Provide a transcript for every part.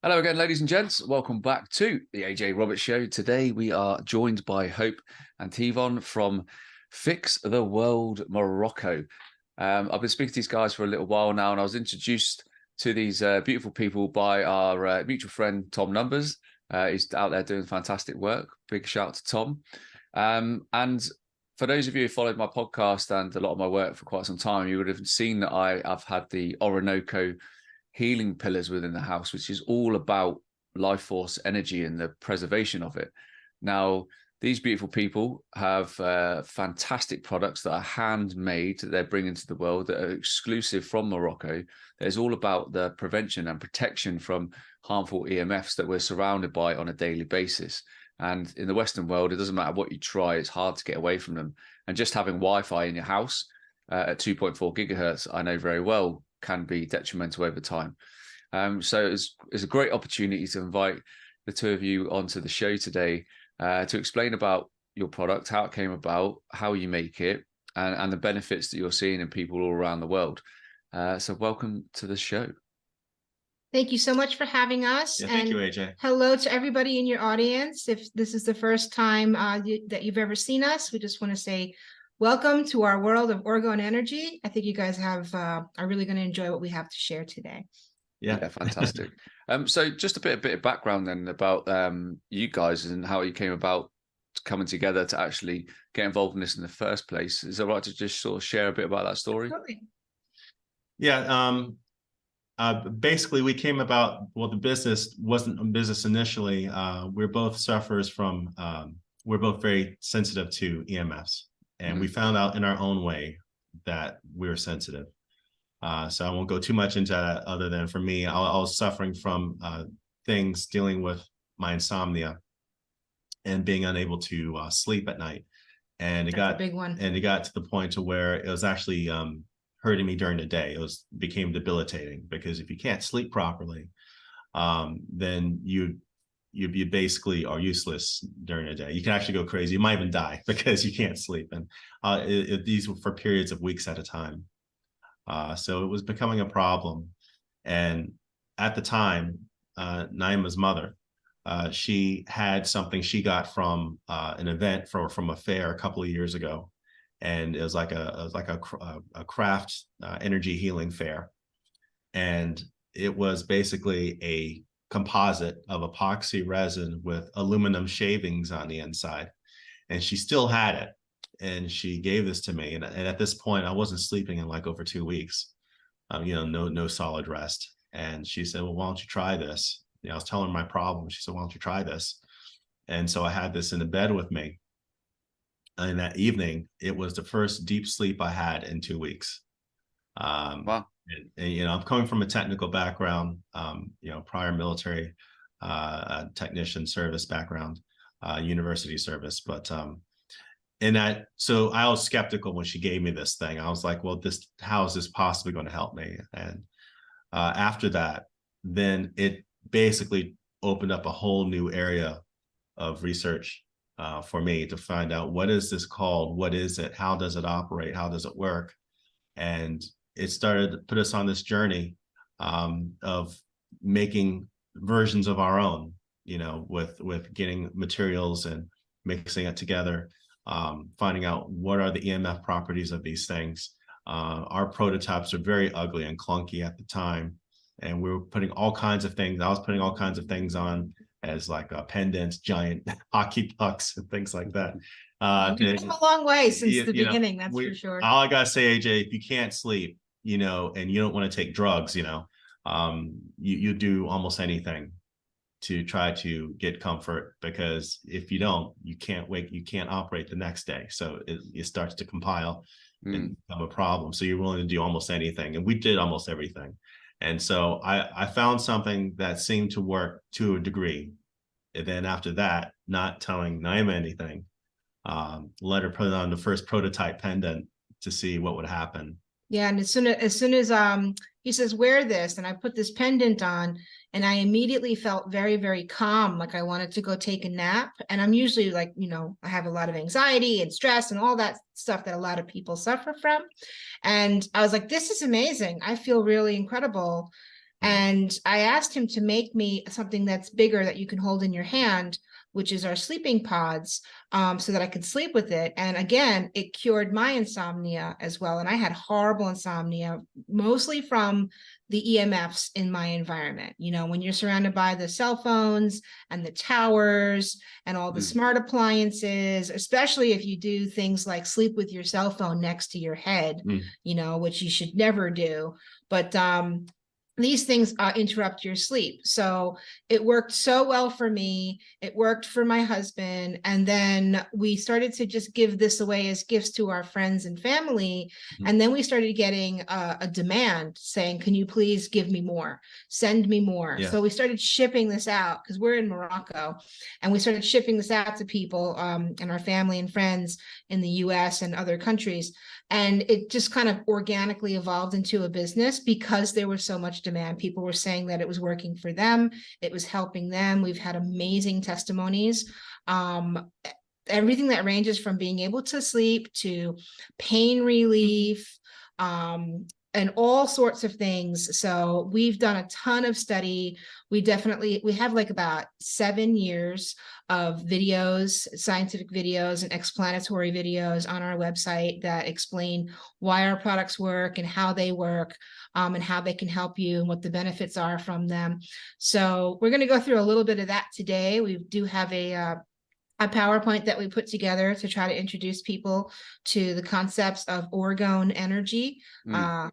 Hello again, ladies and gents. Welcome back to the AJ Roberts Show. Today we are joined by Hope and Tovin from Fix The World Morocco. I've been speaking to these guys for a little while now, and I was introduced to these beautiful people by our mutual friend, Tom Numbers. He's out there doing fantastic work. Big shout out to Tom. And for those of you who followed my podcast and a lot of my work for quite some time, you would have seen that I've had the Orinoco healing pillars within the house, which is all about life force energy and the preservation of it. Now, these beautiful people have fantastic products that are handmade that they're bringing to the world that are exclusive from Morocco. There's all about the prevention and protection from harmful EMFs that we're surrounded by on a daily basis. And in the Western world, it doesn't matter what you try, it's hard to get away from them. And just having Wi-Fi in your house at 2.4 gigahertz, I know very well, can be detrimental over time. So it's a great opportunity to invite the two of you onto the show today to explain about your product, how it came about, how you make it, and the benefits that you're seeing in people all around the world. So welcome to the show. Thank you so much for having us. Yeah, thank you, AJ. Hello to everybody in your audience. If this is the first time that you've ever seen us, we just want to say welcome to our world of orgone energy. I think you guys are really going to enjoy what we have to share today. Yeah, fantastic. So just a bit of background then about you guys and how you came about coming together to actually get involved in this in the first place. Is it all right to just sort of share a bit about that story? Absolutely. Yeah. Basically, we came about, well, the business wasn't a business initially. We're both sufferers from, we're both very sensitive to EMFs. And we found out in our own way that we're sensitive. So I won't go too much into that other than for me, I was suffering from things dealing with my insomnia and being unable to sleep at night. And it got a big one. And it got to the point to where it was actually hurting me during the day. It became debilitating because if you can't sleep properly, then you basically are useless during the day. You can actually go crazy. You might even die because you can't sleep. And these were for periods of weeks at a time. So it was becoming a problem. And at the time, Naima's mother, she had something she got from an event from a fair a couple of years ago. And it was like a craft energy healing fair. And it was basically a composite of epoxy resin with aluminum shavings on the inside. And she still had it. And she gave this to me. And at this point, I wasn't sleeping in like over 2 weeks, no solid rest. And she said, well, why don't you try this? I was telling her my problem. She said, why don't you try this? And so I had this in the bed with me. And that evening, it was the first deep sleep I had in 2 weeks. Wow. And, I'm coming from a technical background, prior military technician service background, university service. But so I was skeptical when she gave me this thing. I was like, well, how is this possibly going to help me? And after that, then it basically opened up a whole new area of research for me to find out, what is this called? What is it? How does it operate? How does it work? And it started to put us on this journey of making versions of our own, with getting materials and mixing it together, finding out what are the EMF properties of these things. Our prototypes are very ugly and clunky at the time. And we were putting all kinds of things. I was putting all kinds of things on as like pendants, giant hockey pucks and things like that. We've come a long way since the beginning, that's for sure. All I gotta say, AJ, if you can't sleep, and you don't want to take drugs, you do almost anything to try to get comfort, because if you don't, you can't operate the next day. So it starts to compile and become a problem. So you're willing to do almost anything. And we did almost everything. And so I found something that seemed to work to a degree. And then after that, not telling Naima anything, let her put on the first prototype pendant to see what would happen. Yeah, and as soon as he says, wear this, and I put this pendant on, and I immediately felt very, very calm, like I wanted to go take a nap. And I'm usually like, I have a lot of anxiety and stress and all that stuff that a lot of people suffer from. And I was like, this is amazing. I feel really incredible. And I asked him to make me something that's bigger that you can hold in your hand, which is our sleeping pods, so that I could sleep with it. And again, it cured my insomnia as well. And I had horrible insomnia, mostly from the EMFs in my environment. You know, when you're surrounded by the cell phones and the towers and all the smart appliances, especially if you do things like sleep with your cell phone next to your head, you know, which you should never do. But these things interrupt your sleep. So it worked so well for me. It worked for my husband. And then we started to just give this away as gifts to our friends and family. And then we started getting a demand saying, can you please give me more? Send me more. So we started shipping this out because we're in Morocco. And we started shipping this out to people and our family and friends in the US and other countries. And it just kind of organically evolved into a business because there was so much demand. People were saying that it was working for them. It was helping them. We've had amazing testimonies. Everything that ranges from being able to sleep to pain relief, and all sorts of things. So we've done a ton of study. We have like about 7 years of videos, scientific videos and explanatory videos on our website that explain why our products work and how they work, and how they can help you and what the benefits are from them. So we're going to go through a little bit of that today. We do have a PowerPoint that we put together to try to introduce people to the concepts of orgone energy,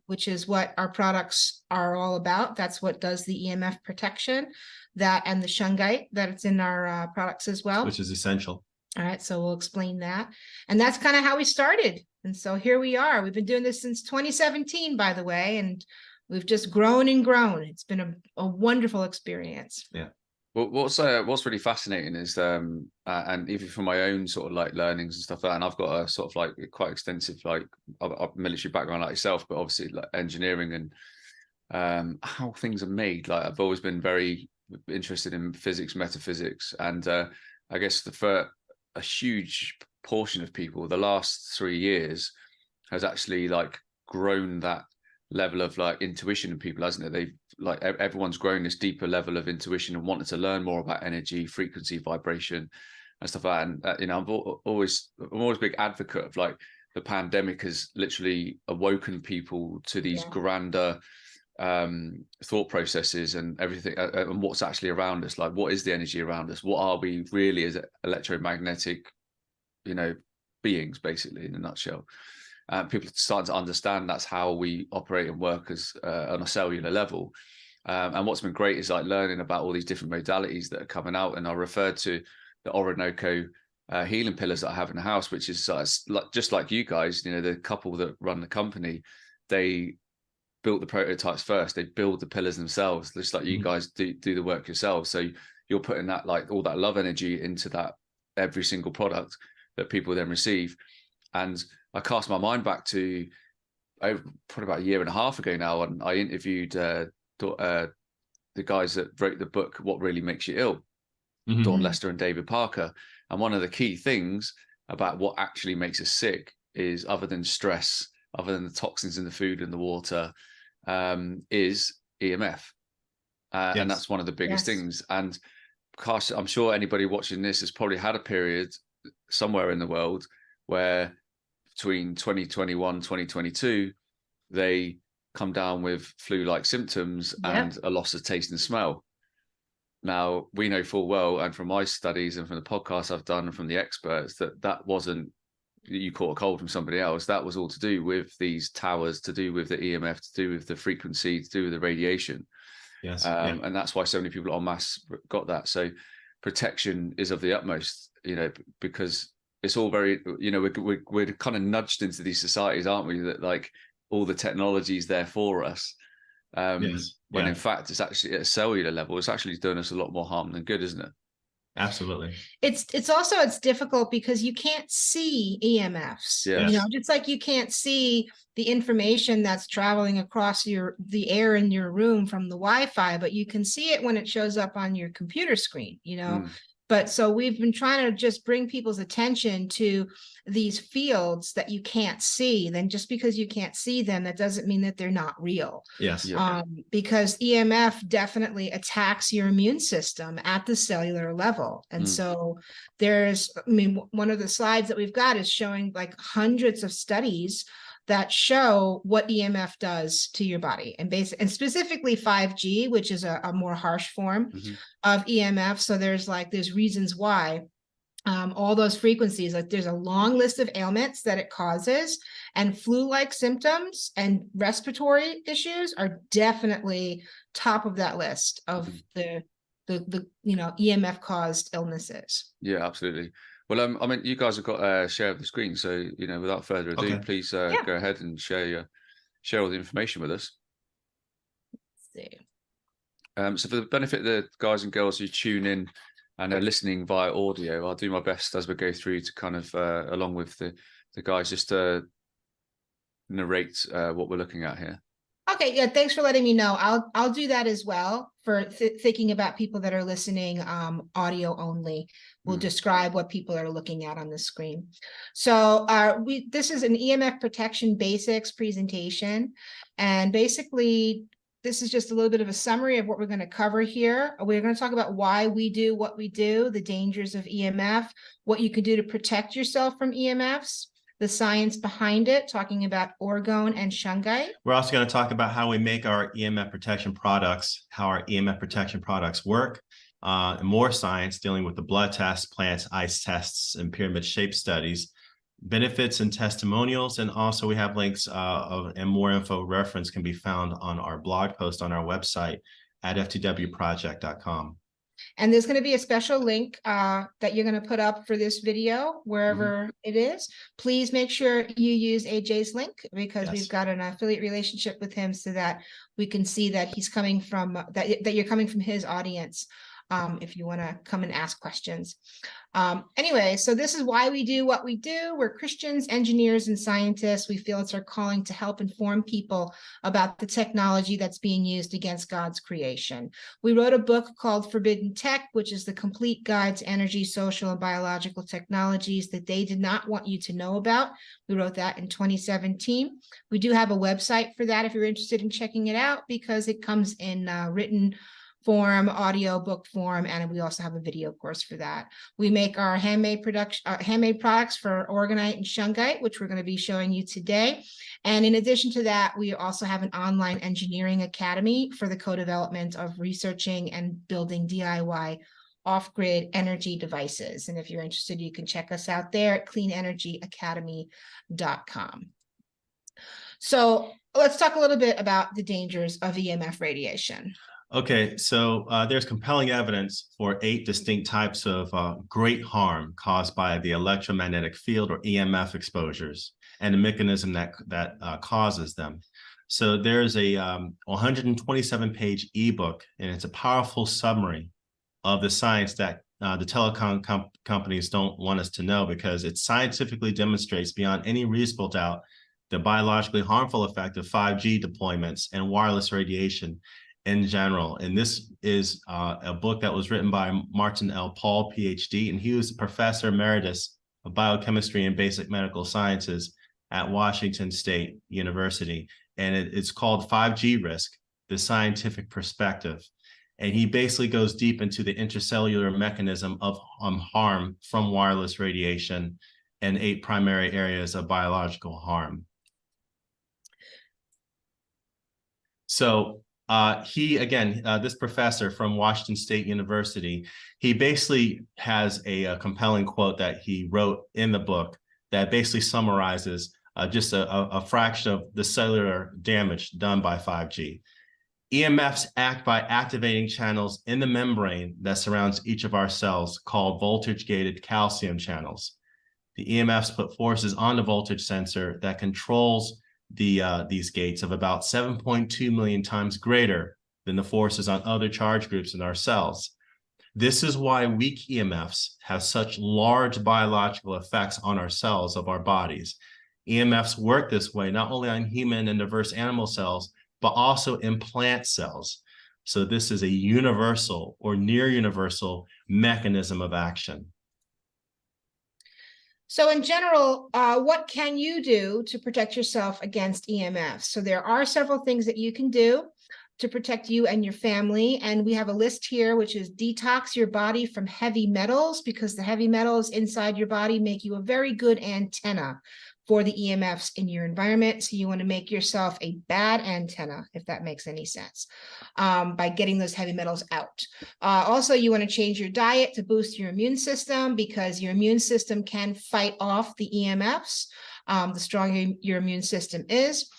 which is what our products are all about. That's what does the EMF protection, that and the shungite that it's in our products as well. Which is essential. All right, so we'll explain that. And that's kind of how we started. And so here we are. We've been doing this since 2017, by the way, and we've just grown and grown. It's been a wonderful experience. Yeah. Well, what's really fascinating is, and even from my own sort of like learnings and stuff like that, and I've got a sort of like quite extensive like a military background like yourself, but obviously like engineering and how things are made. Like I've always been very interested in physics, metaphysics, and I guess for a huge portion of people, the last 3 years has actually like grown that level of like intuition in people, hasn't it? They've like everyone's grown this deeper level of intuition and wanted to learn more about energy, frequency, vibration, and stuff like that. And you know, I'm always a big advocate of like the pandemic has literally awoken people to these grander thought processes and everything, and what's actually around us. Like, what is the energy around us? What are we really as electromagnetic, you know, beings, basically, in a nutshell. People starting to understand that's how we operate and work as on a cellular level. And what's been great is like learning about all these different modalities that are coming out. And I referred to the Orinoco healing pillars that I have in the house, which is just like you guys, you know, the couple that run the company, they built the prototypes first. They build the pillars themselves, just like you guys do the work yourselves. So you're putting that, like, all that love energy into that every single product that people then receive. And I cast my mind back to probably about a year and a half ago now, and I interviewed the guys that wrote the book "What Really Makes You Ill," Dawn Lester and David Parker. And one of the key things about what actually makes us sick is, other than stress, other than the toxins in the food and the water, is EMF. And that's one of the biggest things. And gosh, I'm sure anybody watching this has probably had a period somewhere in the world where between 2021, 2022, they come down with flu-like symptoms and a loss of taste and smell. Now, we know full well, and from my studies and from the podcasts I've done and from the experts, that wasn't, you caught a cold from somebody else. That was all to do with these towers, to do with the EMF, to do with the frequency, to do with the radiation. Yes. And that's why so many people en masse got that. So protection is of the utmost, you know, because it's all very, you know, we're kind of nudged into these societies, aren't we? That like all the technology is there for us. When in fact, it's actually at a cellular level, it's actually doing us a lot more harm than good, isn't it? Absolutely. It's also difficult because you can't see EMFs. You know, just like you can't see the information that's traveling across the air in your room from the Wi-Fi, but you can see it when it shows up on your computer screen. You know, But so we've been trying to just bring people's attention to these fields that you can't see. Then just because you can't see them, that doesn't mean that they're not real. Yes. Because EMF definitely attacks your immune system at the cellular level. And so there's, I mean, one of the slides that we've got is showing like hundreds of studies that show what EMF does to your body, and specifically 5G, which is a more harsh form of EMF. So there's reasons why all those frequencies, like there's a long list of ailments that it causes, and flu-like symptoms and respiratory issues are definitely top of that list of the EMF caused illnesses. Yeah, absolutely. Well, I mean, you guys have got a share of the screen, so without further ado, please go ahead and share all the information with us. Let's see. So for the benefit of the guys and girls who tune in and are listening via audio, I'll do my best as we go through to kind of, along with the guys, just to narrate what we're looking at here. Okay, yeah, thanks for letting me know. I'll do that as well for thinking about people that are listening audio only. We'll describe what people are looking at on the screen. So this is an EMF protection basics presentation. And basically, this is just a little bit of a summary of what we're going to cover here. We're going to talk about why we do what we do, the dangers of EMF, what you can do to protect yourself from EMFs, the science behind it, talking about orgone and shungite. We're also going to talk about how we make our EMF protection products, how our EMF protection products work, and more science dealing with the blood tests, plants, ice tests, and pyramid shape studies, benefits and testimonials. And also we have links and more info reference can be found on our blog post on our website at ftwproject.com. And there's going to be a special link that you're going to put up for this video, wherever it is. Please make sure you use AJ's link, because we've got an affiliate relationship with him, so that we can see that he's coming from, that you're coming from his audience, if you want to come and ask questions. Anyway, so this is why we do what we do. We're Christians, engineers, and scientists. We feel it's our calling to help inform people about the technology that's being used against God's creation. We wrote a book called Forbidden Tech, which is the complete guide to energy, social, and biological technologies that they did not want you to know about. We wrote that in 2017. We do have a website for that if you're interested in checking it out, because it comes in written form, audio book form, and we also have a video course for that. We make our handmade products for orgonite and shungite, which we're going to be showing you today. And in addition to that, we also have an online engineering academy for the co-development of researching and building DIY off-grid energy devices. And if you're interested, you can check us out there at cleanenergyacademy.com. So let's talk a little bit about the dangers of EMF radiation. Okay, so there's compelling evidence for 8 distinct types of great harm caused by the electromagnetic field, or EMF exposures, and the mechanism that causes them. So there's a 127-page ebook, and it's a powerful summary of the science that the telecom companies don't want us to know, because it scientifically demonstrates beyond any reasonable doubt the biologically harmful effect of 5G deployments and wireless radiation in general. And this is a book that was written by Martin L. Paul, PhD, and he was professor emeritus of biochemistry and basic medical sciences at Washington State University. And it's called 5G Risk, the Scientific Perspective. And he basically goes deep into the intercellular mechanism of harm from wireless radiation and 8 primary areas of biological harm. So this professor from Washington State University, he basically has a compelling quote that he wrote in the book that basically summarizes just a fraction of the cellular damage done by 5G. EMFs act by activating channels in the membrane that surrounds each of our cells, called voltage-gated calcium channels. The EMFs put forces on the voltage sensor that controls these gates of about 7.2 million times greater than the forces on other charge groups in our cells. This is why weak EMFs have such large biological effects on our cells of our bodies. EMFs work this way not only on human and diverse animal cells, but also in plant cells. So this is a universal or near universal mechanism of action. So in general, what can you do to protect yourself against EMFs? So there are several things that you can do to protect you and your family. And we have a list here, which is detox your body from heavy metals, because the heavy metals inside your body make you a very good antenna for the EMFs in your environment. So you want to make yourself a bad antenna, if that makes any sense, by getting those heavy metals out. Also, you want to change your diet to boost your immune system, because your immune system can fight off the EMFs, the stronger your immune system is.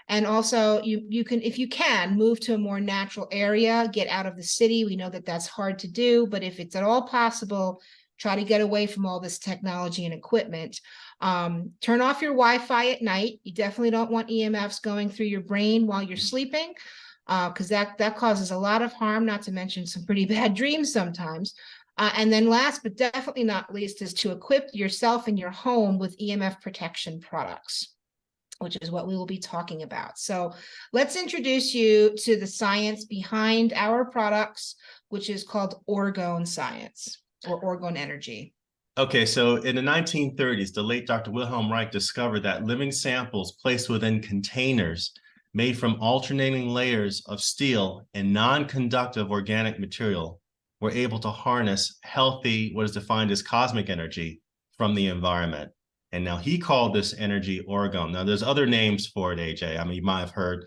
And also you can, if you can, move to a more natural area, get out of the city. We know that that's hard to do, but if it's at all possible, try to get away from all this technology and equipment. Turn off your Wi-Fi at night. You definitely don't want EMFs going through your brain while you're sleeping, because that causes a lot of harm, not to mention some pretty bad dreams sometimes. And then last, but definitely not least, is to equip yourself and your home with EMF protection products, which is what we will be talking about. So let's introduce you to the science behind our products, which is called orgone science, or orgone energy. Okay, so in the 1930s, the late Dr. Wilhelm Reich discovered that living samples placed within containers made from alternating layers of steel and non-conductive organic material were able to harness healthy, what is defined as cosmic energy from the environment. And now he called this energy orgone. Now there's other names for it, AJ. I mean, you might have heard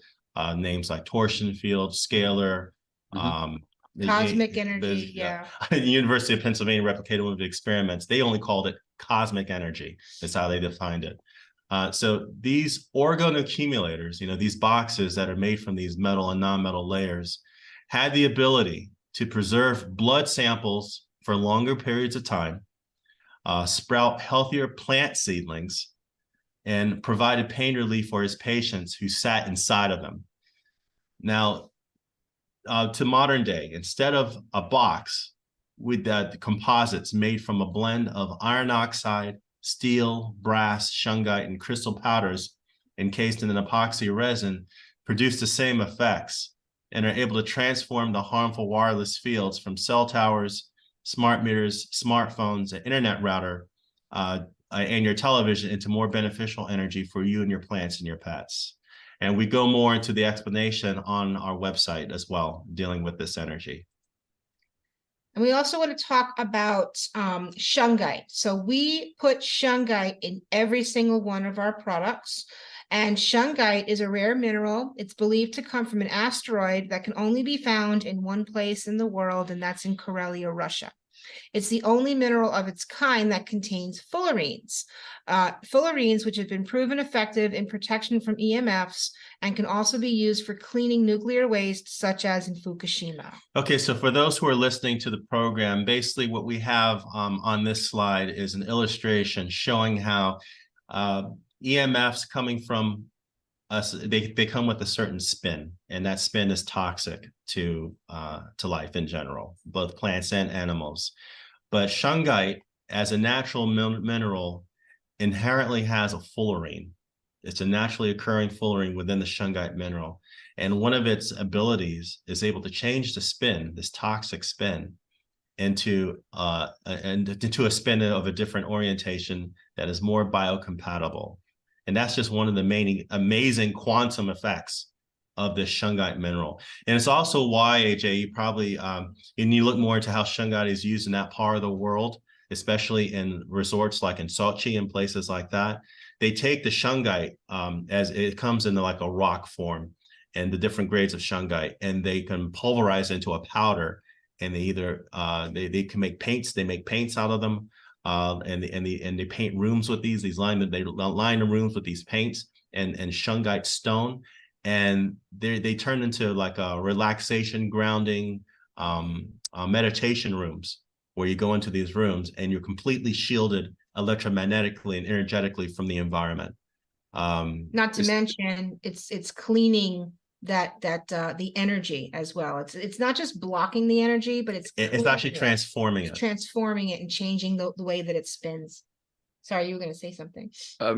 names like torsion field, scalar, cosmic energy, yeah. The University of Pennsylvania replicated one of the experiments. They only called it cosmic energy. That's how they defined it. So these orgone accumulators, these boxes that are made from these metal and non-metal layers, had the ability to preserve blood samples for longer periods of time, sprout healthier plant seedlings, and provided pain relief for his patients who sat inside of them. Now, to modern day, instead of a box with the composites made from a blend of iron oxide, steel, brass, shungite, and crystal powders encased in an epoxy resin, produce the same effects and are able to transform the harmful wireless fields from cell towers, smart meters, smartphones, an internet router, and your television into more beneficial energy for you and your plants and your pets. And we go more into the explanation on our website as well, dealing with this energy. And we also want to talk about shungite. So we put shungite in every single one of our products. And shungite is a rare mineral. It's believed to come from an asteroid that can only be found in one place in the world, and that's in Karelia, Russia. It's the only mineral of its kind that contains fullerenes. Fullerenes, which have been proven effective in protection from EMFs and can also be used for cleaning nuclear waste, such as in Fukushima. Okay, so for those who are listening to the program, basically what we have on this slide is an illustration showing how EMFs coming from us, they come with a certain spin, and that spin is toxic to life in general, both plants and animals. But shungite, as a natural mineral, inherently has a fullerene. It's a naturally occurring fullerene within the shungite mineral. And one of its abilities is able to change the spin, this toxic spin, into a spin of a different orientation that is more biocompatible. And that's just one of the main amazing quantum effects of this shungite mineral. And it's also why, AJ, you probably, and you look more into how shungite is used in that part of the world, especially in resorts like in Sochi and places like that. They take the shungite as it comes in like a rock form, and the different grades of shungite, and they can pulverize into a powder. And they either they can make paints. They make paints out of them, and they paint rooms with these. They line the rooms with these paints and shungite stone, and they turn into like a relaxation, grounding, meditation rooms, where you go into these rooms and you're completely shielded electromagnetically and energetically from the environment. Not to mention, it's cleaning the energy as well. It's not just blocking the energy, but it's actually transforming it. Transforming it and changing the way that it spins. Sorry, you were going to say something.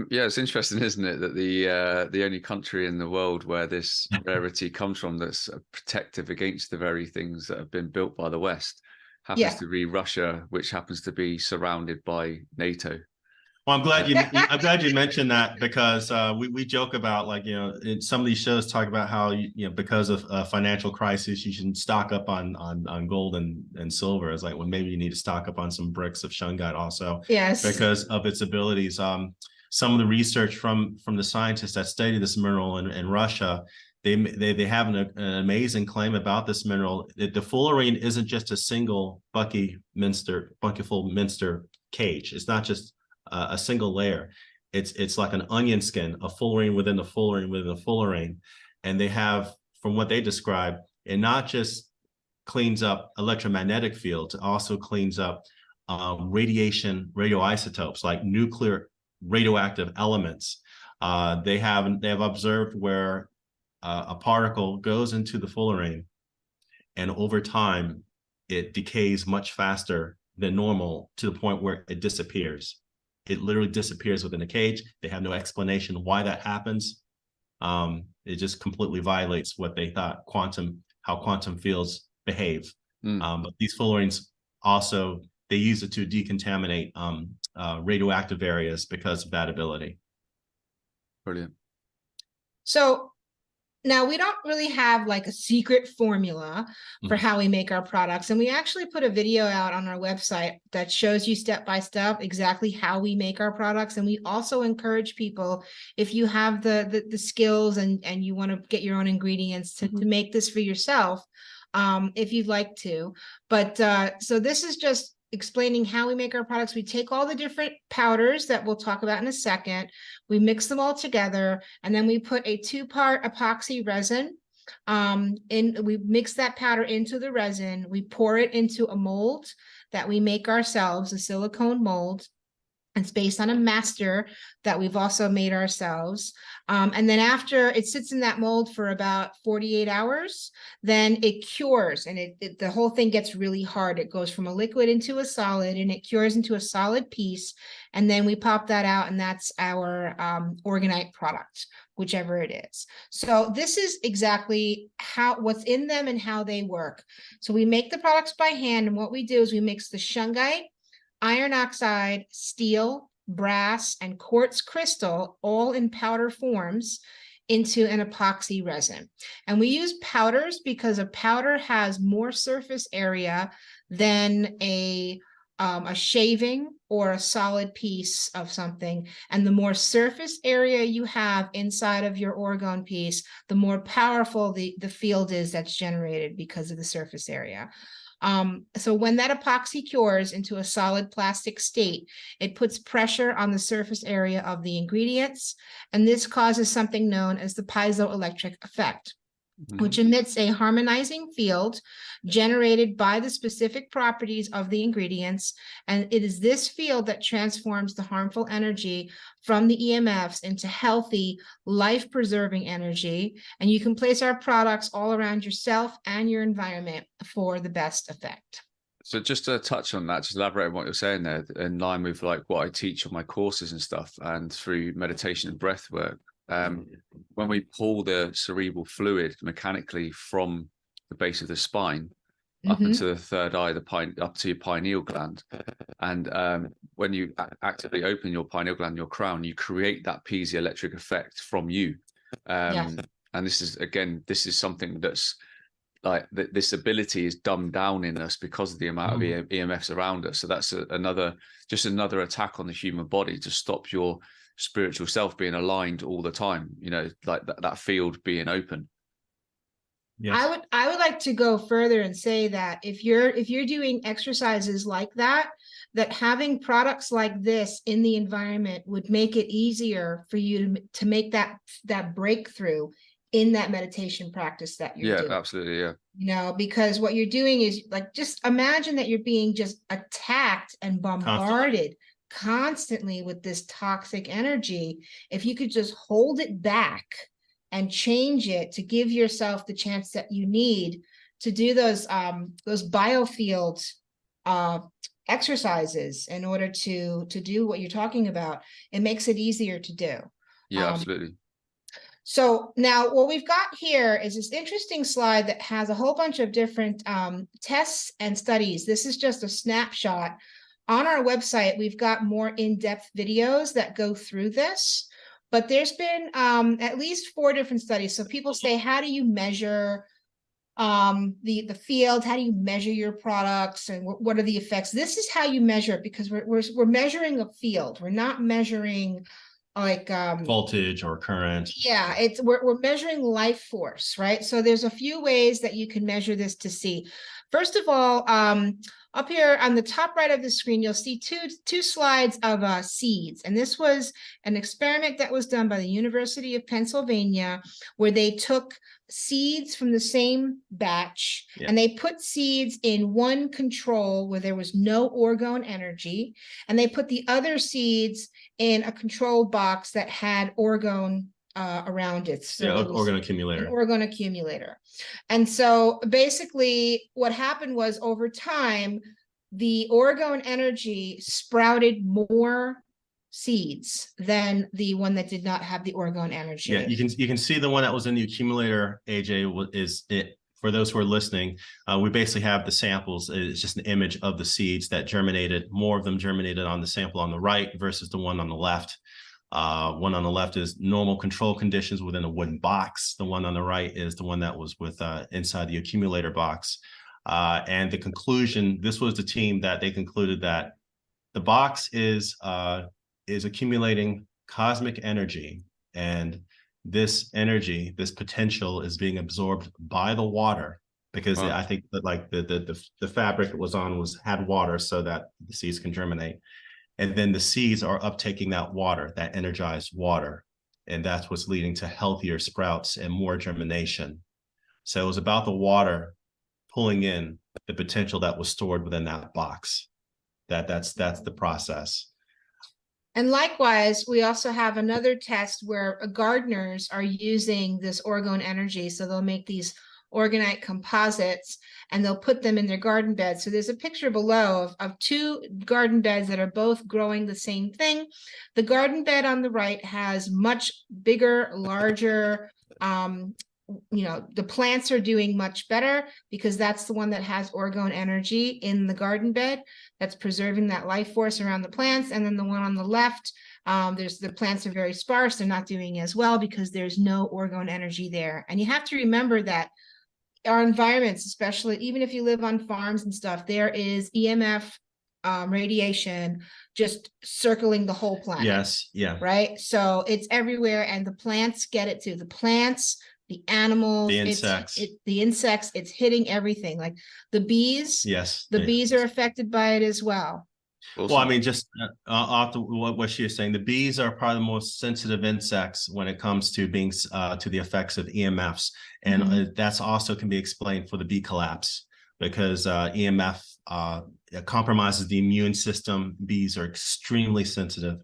Yeah, it's interesting, isn't it, that the only country in the world where this rarity comes from that's protective against the very things that have been built by the West happens to be Russia, which happens to be surrounded by NATO. Well, I'm glad you mentioned that, because we joke about, like, you know, some of these shows talk about how, you know, because of financial crisis, you should stock up on gold and silver. It's like, well, maybe you need to stock up on some bricks of shungite also. Yes. Because of its abilities. Some of the research from the scientists that study this mineral in Russia, they have an amazing claim about this mineral. The fullerene isn't just a single buckyful Minster cage. It's not just a single layer. It's like an onion skin, a fullerene within the fullerene within the fullerene. And they have, from what they describe, it not just cleans up electromagnetic fields, it also cleans up radiation, radioisotopes, like nuclear radioactive elements. They have observed where a particle goes into the fullerene, and over time it decays much faster than normal, to the point where it disappears. It literally disappears within the cage. They have no explanation why that happens. It just completely violates what they thought how quantum fields behave. But these fullerenes also, they use it to decontaminate radioactive areas because of that ability. Brilliant. So now we don't really have like a secret formula for how we make our products. And we actually put a video out on our website that shows you step by step exactly how we make our products. And we also encourage people, if you have the skills and you want to get your own ingredients, to make this for yourself, if you'd like to. But so this is just explaining how we make our products. We take all the different powders that we'll talk about in a second, we mix them all together, and then we put a 2-part epoxy resin we mix that powder into the resin. We pour it into a mold that we make ourselves, a silicone mold. It's based on a master that we've also made ourselves. And then after it sits in that mold for about 48 hours, then it cures, and the whole thing gets really hard. It goes from a liquid into a solid, and it cures into a solid piece. And then we pop that out, and that's our orgonite product, whichever it is. So this is exactly what's in them and how they work. So we make the products by hand, and what we do is we mix the shungite, iron oxide, steel, brass, and quartz crystal, all in powder forms, into an epoxy resin. And we use powders because a powder has more surface area than a shaving or a solid piece of something. And the more surface area you have inside of your orgone piece, the more powerful the field is that's generated because of the surface area. So when that epoxy cures into a solid plastic state, it puts pressure on the surface area of the ingredients, and this causes something known as the piezoelectric effect, which emits a harmonizing field generated by the specific properties of the ingredients. And it is this field that transforms the harmful energy from the EMFs into healthy, life-preserving energy. And you can place our products all around yourself and your environment for the best effect. So just to touch on that, just elaborate on what you're saying there, in line with like what I teach on my courses and stuff, and through meditation and breath work. When we pull the cerebral fluid mechanically from the base of the spine up into the third eye, up to your pineal gland, and when you actively open your pineal gland, your crown, you create that piezoelectric effect from you. And this is something that's like this ability is dumbed down in us because of the amount of EMFs around us. So that's another attack on the human body to stop your spiritual self being aligned all the time, you know, like that field being open. Yes. I would like to go further and say that if you're doing exercises like that having products like this in the environment would make it easier for you to make that breakthrough in that meditation practice that you're doing. Absolutely. You know, because what you're doing is, like, just imagine that you're being just attacked and bombarded constantly with this toxic energy. If you could just hold it back and change it to give yourself the chance that you need to do those biofield exercises in order to do what you're talking about. It makes it easier to do. Yeah, absolutely. So now what we've got here is this interesting slide that has a whole bunch of different tests and studies. This is just a snapshot. On our website, we've got more in-depth videos that go through this, but there's been at least 4 different studies. So people say, how do you measure the field? How do you measure your products, and what are the effects? This is how you measure it, because we're measuring a field. We're not measuring like voltage or current. Yeah, we're measuring life force, right? So there's a few ways that you can measure this to see. First of all, up here on the top right of the screen, you'll see two slides of seeds. And this was an experiment that was done by the University of Pennsylvania, where they took seeds from the same batch, and they put seeds in one control where there was no orgone energy, and they put the other seeds in a control box that had orgone around it. So it was orgone accumulator. An orgone accumulator. And so basically what happened was, over time, the orgone energy sprouted more seeds than the one that did not have the orgone energy. Yeah, you can see the one that was in the accumulator, AJ, is it. For those who are listening, we basically have the samples. It's just an image of the seeds that germinated. More of them germinated on the sample on the right versus the one on the left. One on the left is normal control conditions within a wooden box. The one on the right is the one that was with inside the accumulator box. And the conclusion, this was the team that they concluded that the box is accumulating cosmic energy, and this energy, this potential, is being absorbed by the water, because I think that like the fabric it was on had water so that the seeds can germinate. And then the seeds are uptaking that water, that energized water. And that's what's leading to healthier sprouts and more germination. So it was about the water pulling in the potential that was stored within that box. That's the process. And likewise, we also have another test where gardeners are using this orgone energy. So they'll make these orgonite composites, and they'll put them in their garden beds. So there's a picture below of 2 garden beds that are both growing the same thing. The garden bed on the right has much bigger, larger, the plants are doing much better, because that's the one that has orgone energy in the garden bed that's preserving that life force around the plants. And then the one on the left, the plants are very sparse. They're not doing as well because there's no orgone energy there. And you have to remember that our environments, especially even if you live on farms and stuff, there is EMF radiation just circling the whole planet. Yes. Yeah. Right. So it's everywhere, and the plants get it too. The plants, the animals, the insects, it's hitting everything. Like the bees. Yes. The bees are affected by it as well. Awesome. Well, I mean, just after what she is saying, the bees are probably the most sensitive insects when it comes to being to the effects of EMFs, and that's also can be explained for the bee collapse, because EMF compromises the immune system. Bees are extremely sensitive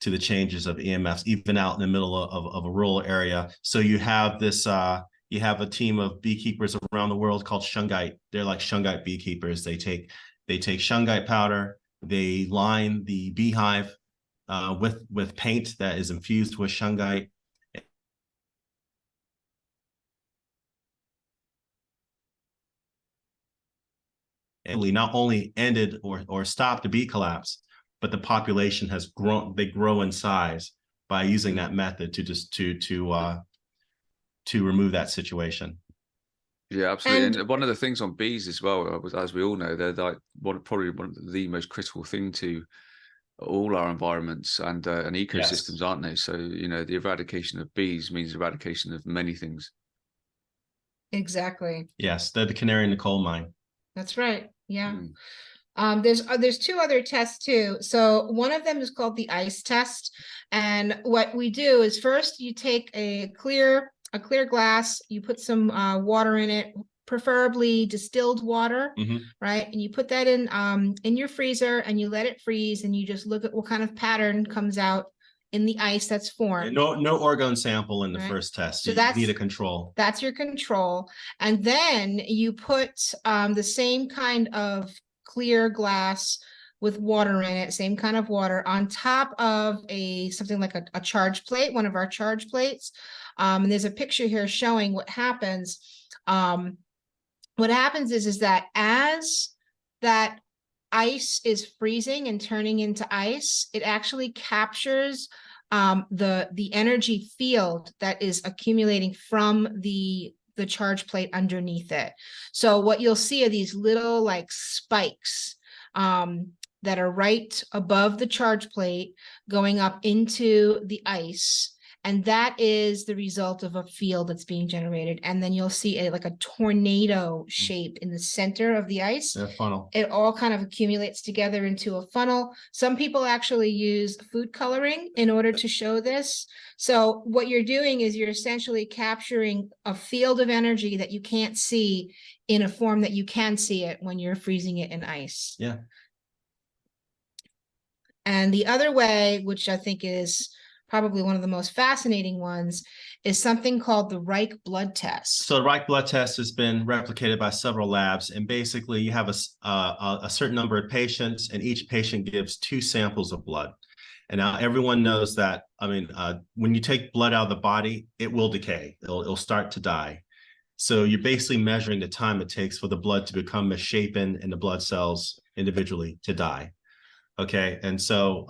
to the changes of EMFs, even out in the middle of a rural area. So you have this, you have a team of beekeepers around the world called shungite. They're like shungite beekeepers. They take shungite powder. They line the beehive with paint that is infused with shungite. And we not only ended or stopped the bee collapse, but the population has grown. They grow in size by using that method to remove that situation. Yeah, absolutely. And one of the things on bees as well, as we all know, they're like probably one of the most critical thing to all our environments and ecosystems, aren't they? So, the eradication of bees means eradication of many things. Exactly. Yes, they're the canary in the coal mine. That's right. Yeah. There's 2 other tests too. So one of them is called the ice test. And what we do is, first you take a clear glass, you put some water in it, preferably distilled water, right? And you put that in your freezer, and you let it freeze, and you just look at what kind of pattern comes out in the ice that's formed. No orgone sample in the first test. So you need a control. That's your control. And then you put the same kind of clear glass with water in it, same kind of water, on top of something like a charge plate, one of our charge plates. And there's a picture here showing what happens. What happens is that as that ice is freezing and turning into ice, it actually captures the energy field that is accumulating from the charge plate underneath it. So what you'll see are these little like spikes that are right above the charge plate going up into the ice. And that is the result of a field that's being generated. And then you'll see like a tornado shape in the center of the ice. A funnel. It all kind of accumulates together into a funnel. Some people actually use food coloring in order to show this. So what you're doing is you're essentially capturing a field of energy that you can't see in a form that you can see it when you're freezing it in ice. Yeah. And the other way, which I think is probably one of the most fascinating ones, is something called the Reich blood test. So the Reich blood test has been replicated by several labs, and basically you have a certain number of patients, and each patient gives 2 samples of blood. And now everyone knows that, I mean, when you take blood out of the body, it will decay. It'll start to die. So you're basically measuring the time it takes for the blood to become misshapen and the blood cells individually to die. Okay, and so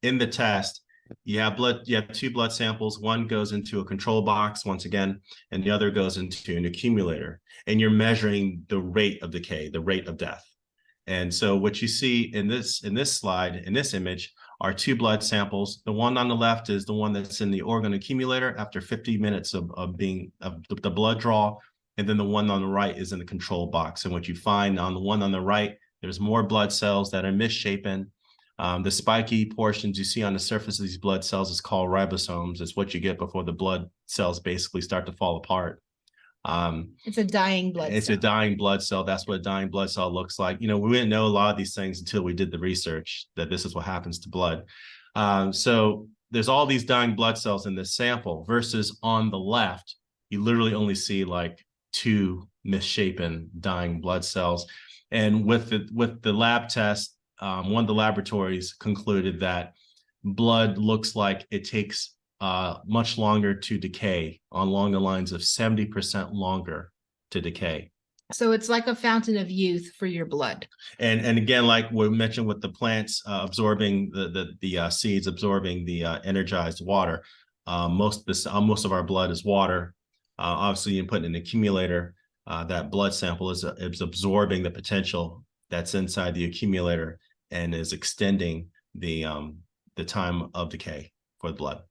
in the test, you have 2 blood samples. One goes into a control box once again, and the other goes into an accumulator. And you're measuring the rate of decay, the rate of death. And so what you see in this slide, in this image, are 2 blood samples. The one on the left is the one that's in the orgone accumulator after 50 minutes of the blood draw. And then the one on the right is in the control box. And what you find on the one on the right, there's more blood cells that are misshapen. The spiky portions you see on the surface of these blood cells is called ribosomes. It's what you get before the blood cells basically start to fall apart. It's a dying blood cell. It's a dying blood cell. That's what a dying blood cell looks like. You know, we didn't know a lot of these things until we did the research that this is what happens to blood. So there's all these dying blood cells in this sample versus on the left, you literally only see like 2 misshapen dying blood cells. And with the lab test, one of the laboratories concluded that blood looks like it takes much longer to decay, along the lines of 70% longer to decay. So it's like a fountain of youth for your blood. And again, like we mentioned with the plants absorbing the seeds, absorbing the energized water, most of our blood is water. Obviously, you put in an accumulator, that blood sample is absorbing the potential that's inside the accumulator and is extending the time of decay for the blood.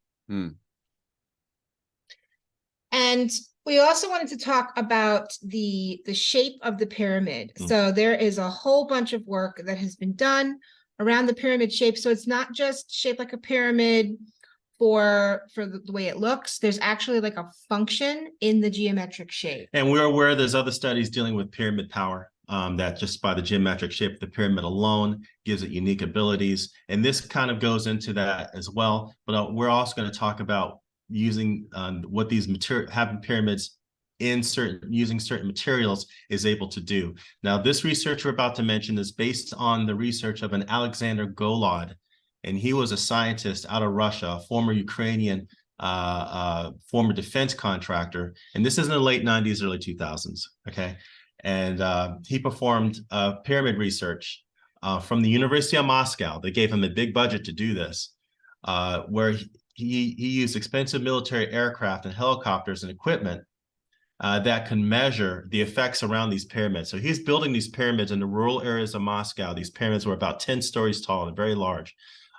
And we also wanted to talk about the shape of the pyramid. So there is a whole bunch of work that has been done around the pyramid shape. So it's not just shaped like a pyramid for the way it looks. There's actually like a function in the geometric shape. And we're aware there's other studies dealing with pyramid power, that just by the geometric shape of the pyramid alone gives it unique abilities. And this kind of goes into that as well. But we're also going to talk about using what these having pyramids in using certain materials is able to do. Now, this research we're about to mention is based on the research of an Alexander Golod, and he was a scientist out of Russia, a former Ukrainian former defense contractor, and this is in the late 90s, early 2000s. Okay, and he performed pyramid research from the University of Moscow. They gave him a big budget to do this, where he used expensive military aircraft and helicopters and equipment that can measure the effects around these pyramids. So he's building these pyramids in the rural areas of Moscow. These pyramids were about 10 stories tall and very large.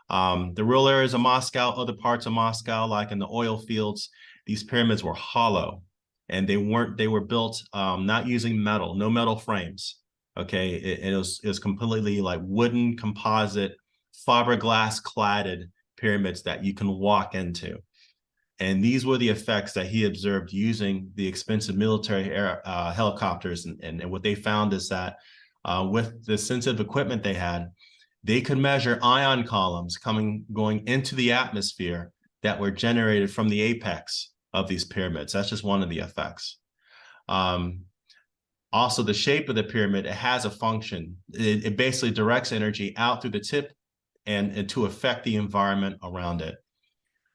The rural areas of Moscow, other parts of Moscow, like in the oil fields, these pyramids were hollow, and they were built not using metal, no metal frames. Okay, it was completely like wooden composite, fiberglass cladded pyramids that you can walk into. And these were the effects that he observed using the expensive military helicopters. And what they found is that with the sensitive equipment they could measure ion columns going into the atmosphere that were generated from the apex of these pyramids. That's just one of the effects. Also, the shape of the pyramid, it has a function. It basically directs energy out through the tip and to affect the environment around it.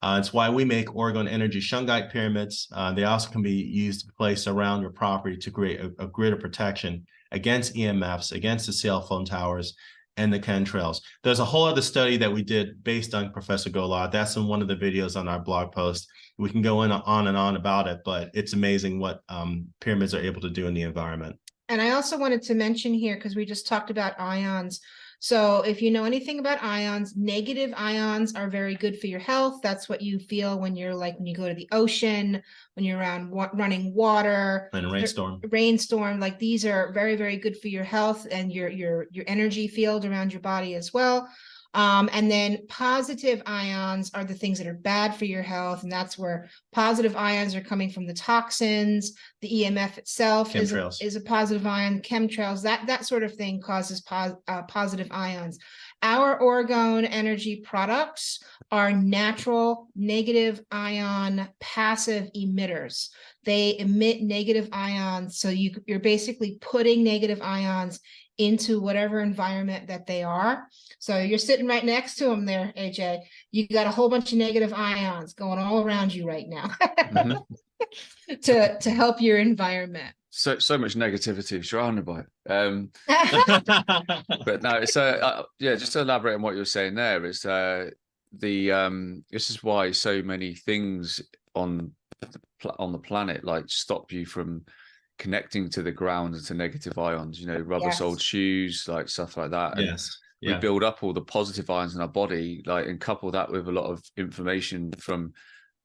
It's why we make orgone energy shungite pyramids. They also can be used to place around your property to create a grid of protection against EMFs, against the cell phone towers and the chemtrails. There's a whole other study that we did based on Professor Golod. That's in one of the videos on our blog post. We can go on and on about it, but it's amazing what pyramids are able to do in the environment. And I also wanted to mention here, because we just talked about ions. So if you know anything about ions, negative ions are very good for your health. That's what you feel when you're like, when you go to the ocean, when you're around running water. And a rainstorm. Rainstorm, like these are very, very good for your health and your energy field around your body as well. And then positive ions are the things that are bad for your health. And that's where positive ions are coming from the toxins, the EMF itself is a positive ion, chemtrails, that sort of thing causes positive ions. Our orgone energy products are natural negative ion passive emitters. They emit negative ions. So you're basically putting negative ions into whatever environment that they are. So you're sitting right next to them there, AJ. You got a whole bunch of negative ions going all around you right now to help your environment. So much negativity surrounded by it. But no, it's yeah, just to elaborate on what you were saying there, is this is why so many things on the planet like stop you from connecting to the ground and to negative ions, you know, rubber-soled shoes, like stuff like that. And we build up all the positive ions in our body, like, and couple that with a lot of information from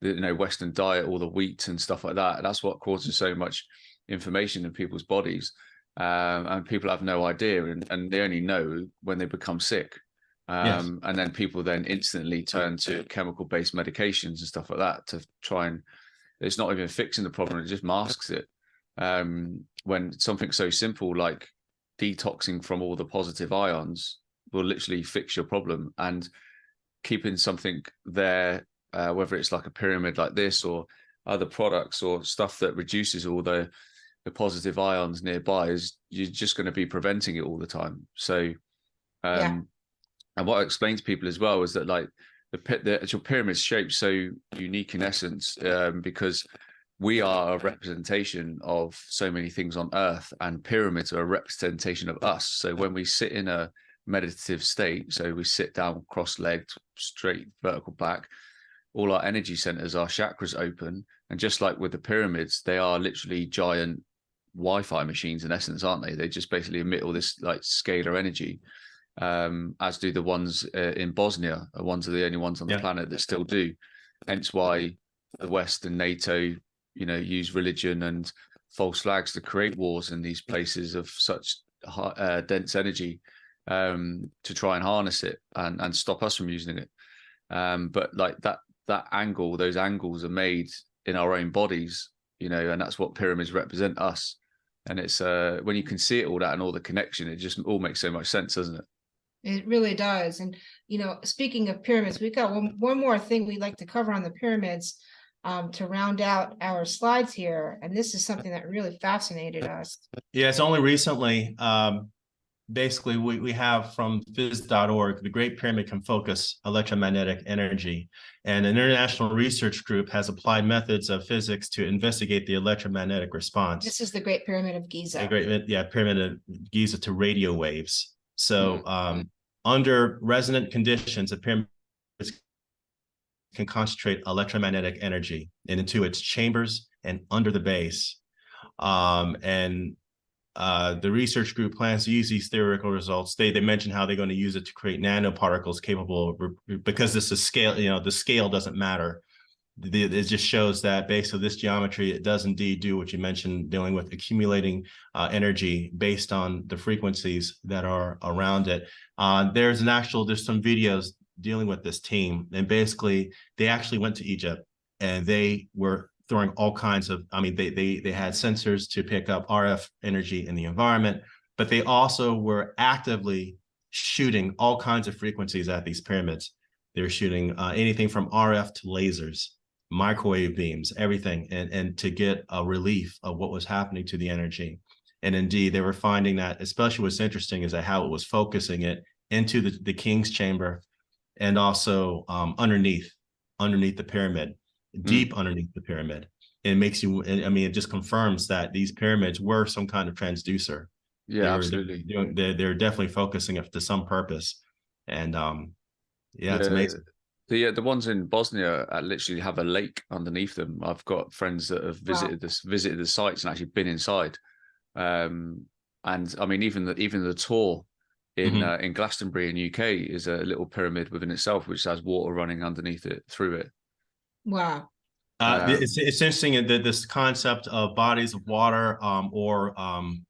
the, you know, Western diet, all the wheat and stuff like that. And that's what causes so much information in people's bodies. And people have no idea, and they only know when they become sick. And then people then instantly turn to chemical-based medications and stuff like that to try and, it's not even fixing the problem, it just masks it. When something so simple like detoxing from all the positive ions will literally fix your problem, and keeping something there, whether it's like a pyramid like this or other products or stuff that reduces all the positive ions nearby, is you're just going to be preventing it all the time. So and what I explain to people as well is that like the actual pyramid shape so unique in essence, because we are a representation of so many things on Earth, and pyramids are a representation of us. So when we sit in a meditative state, so we sit down cross-legged, straight vertical back, all our energy centers, our chakras open, and just like with the pyramids, they are literally giant Wi-Fi machines in essence, aren't they? They just basically emit all this like scalar energy, as do the ones in Bosnia. The ones are the only ones on the planet that still do. Hence why the West and NATO, you know, use religion and false flags to create wars in these places of such dense energy, to try and harness it and stop us from using it. But like that angle, those angles are made in our own bodies, you know, and that's what pyramids represent, us. And it's when you can see it all that and all the connection, it just all makes so much sense, doesn't it? It really does. And, you know, speaking of pyramids, we've got one more thing we'd like to cover on the pyramids to round out our slides here. And this is something that really fascinated us. Yeah, it's only recently, basically we have from phys.org, the Great Pyramid Can Focus Electromagnetic Energy. And an international research group has applied methods of physics to investigate the electromagnetic response. This is the Great Pyramid of Giza. Pyramid of Giza to radio waves. So under resonant conditions, a pyramid can concentrate electromagnetic energy into its chambers and under the base. The research group plans to use these theoretical results. They mention how they're going to use it to create nanoparticles capable of, because this is scale, you know, the scale doesn't matter. It just shows that based on this geometry, it does indeed do what you mentioned, dealing with accumulating energy based on the frequencies that are around it. There's some videos dealing with this team, and basically they actually went to Egypt and they were throwing all kinds of, I mean, they had sensors to pick up RF energy in the environment, but they also were actively shooting all kinds of frequencies at these pyramids. They were shooting anything from RF to lasers, microwave beams, everything, and to get a relief of what was happening to the energy. And indeed, they were finding that, especially what's interesting is that how it was focusing it into the king's chamber, and also underneath the pyramid, deep underneath the pyramid. And it makes you, I mean, it just confirms that these pyramids were some kind of transducer. Yeah, absolutely. They're definitely focusing it to some purpose. And yeah, it's amazing. The ones in Bosnia literally have a lake underneath them. I've got friends that have visited the sites and actually been inside. And I mean, even the tour in Glastonbury in UK is a little pyramid within itself, which has water running underneath it through it. Wow. It's interesting that this concept of bodies of water or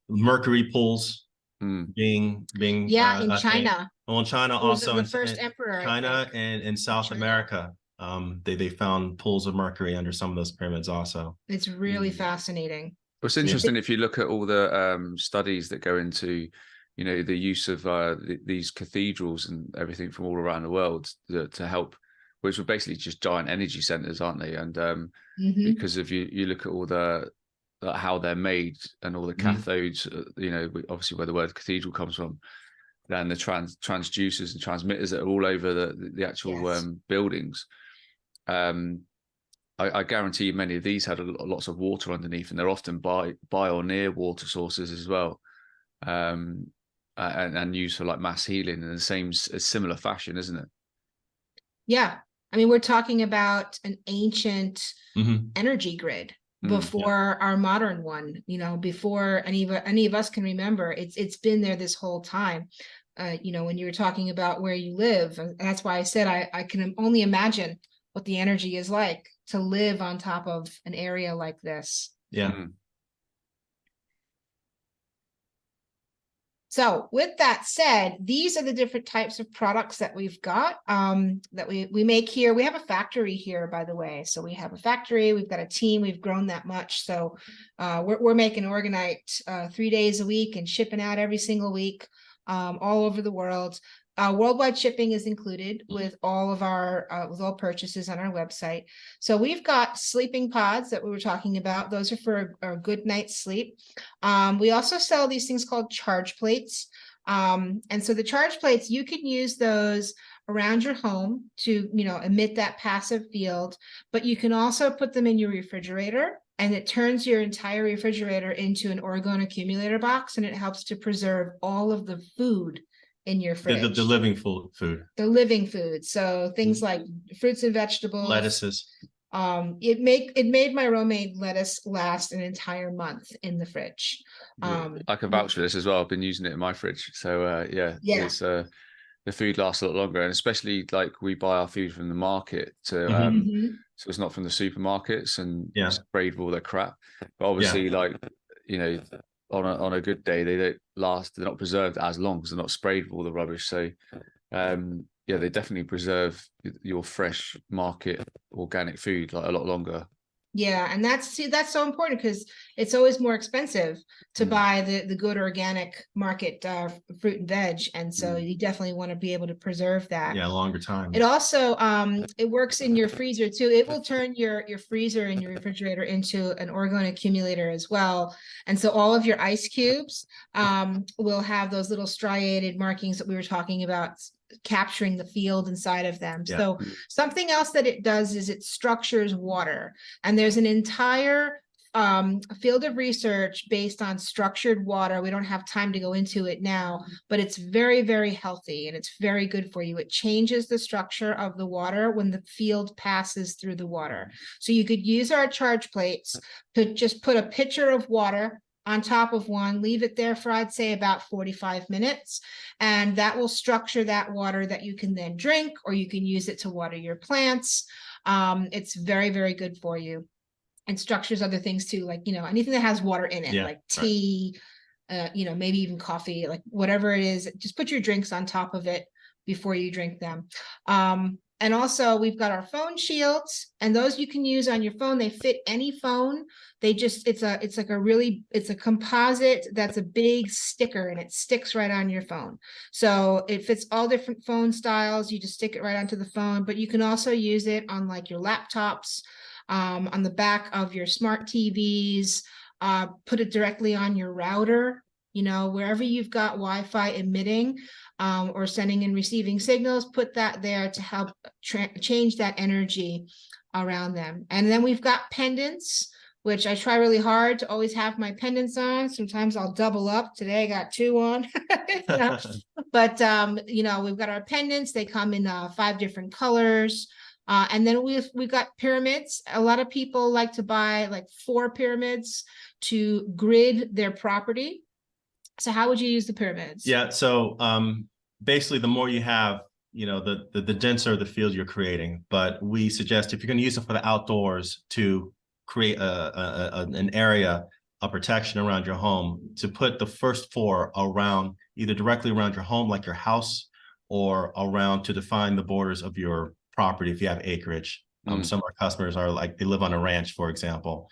mercury pools being in China. Well, in China also the first emperor. China and in South America, they found pools of mercury under some of those pyramids also. It's really fascinating. It's interesting if you look at all the studies that go into, you know, the use of these cathedrals and everything from all around the world to help, which were basically just giant energy centers, aren't they? And because if you look at all the how they're made and all the cathodes, you know, obviously where the word cathedral comes from, then the transducers and transmitters that are all over the actual buildings. I guarantee you many of these had lots of water underneath, and they're often by or near water sources as well, and used for like mass healing in a similar fashion, isn't it? Yeah, I mean, we're talking about an ancient energy grid before our modern one. You know, before any of us can remember, it's been there this whole time. You know, when you were talking about where you live, and that's why I said I can only imagine what the energy is like to live on top of an area like this. Yeah. So with that said, these are the different types of products that we've got that we make here. We have a factory here, by the way. So we have a factory, we've got a team, we've grown that much. So we're making orgonite 3 days a week and shipping out every single week all over the world. Worldwide shipping is included with all of our with all purchases on our website. So we've got sleeping pods that we were talking about. Those are for a good night's sleep. We also sell these things called charge plates. And so the charge plates, you can use those around your home to, you know, emit that passive field, but you can also put them in your refrigerator, and it turns your entire refrigerator into an orgone accumulator box, and it helps to preserve all of the food in your fridge. The living food. The living food. So things like fruits and vegetables. Lettuces. It made my romaine lettuce last an entire month in the fridge. I can vouch for this as well. I've been using it in my fridge. So it's the food lasts a lot longer, and especially like we buy our food from the market so it's not from the supermarkets and sprayed with all their crap. But obviously, like, you know, on a good day, they don't last. They're not preserved as long because they're not sprayed with all the rubbish. So, they definitely preserve your fresh market organic food like a lot longer. Yeah, and that's so important because it's always more expensive to buy the good organic market fruit and veg, and so you definitely want to be able to preserve that. Yeah, a longer time. It also it works in your freezer too. It will turn your freezer and your refrigerator into an orgone accumulator as well, and so all of your ice cubes will have those little striated markings that we were talking about, capturing the field inside of them. So something else that it does is it structures water, and there's an entire field of research based on structured water. We don't have time to go into it now, but it's very, very healthy and it's very good for you. It changes the structure of the water when the field passes through the water. So you could use our charge plates to just put a pitcher of water on top of one, leave it there for, I'd say, about 45 minutes. And that will structure that water that you can then drink, or you can use it to water your plants. It's very, very good for you. And structures other things too, like, you know, anything that has water in it, like tea, you know, maybe even coffee, like whatever it is, just put your drinks on top of it before you drink them. And also we've got our phone shields, and those you can use on your phone. They fit any phone. They just, it's a composite that's a big sticker, and it sticks right on your phone. So it fits all different phone styles. You just stick it right onto the phone, but you can also use it on like your laptops, on the back of your smart TVs, put it directly on your router, you know, wherever you've got Wi-Fi emitting or sending and receiving signals, put that there to help change that energy around them. And then we've got pendants, which I try really hard to always have my pendants on. Sometimes I'll double up. Today I got 2 on. But, you know, we've got our pendants. They come in 5 different colors. And then we've got pyramids. A lot of people like to buy like 4 pyramids to grid their property. So how would you use the pyramids? Yeah, so basically the more you have, you know, the denser the field you're creating. But we suggest if you're going to use it for the outdoors to create an area of protection around your home, to put the first 4 around, either directly around your home, like your house, or around to define the borders of your property if you have acreage. Some of our customers are like, they live on a ranch, for example,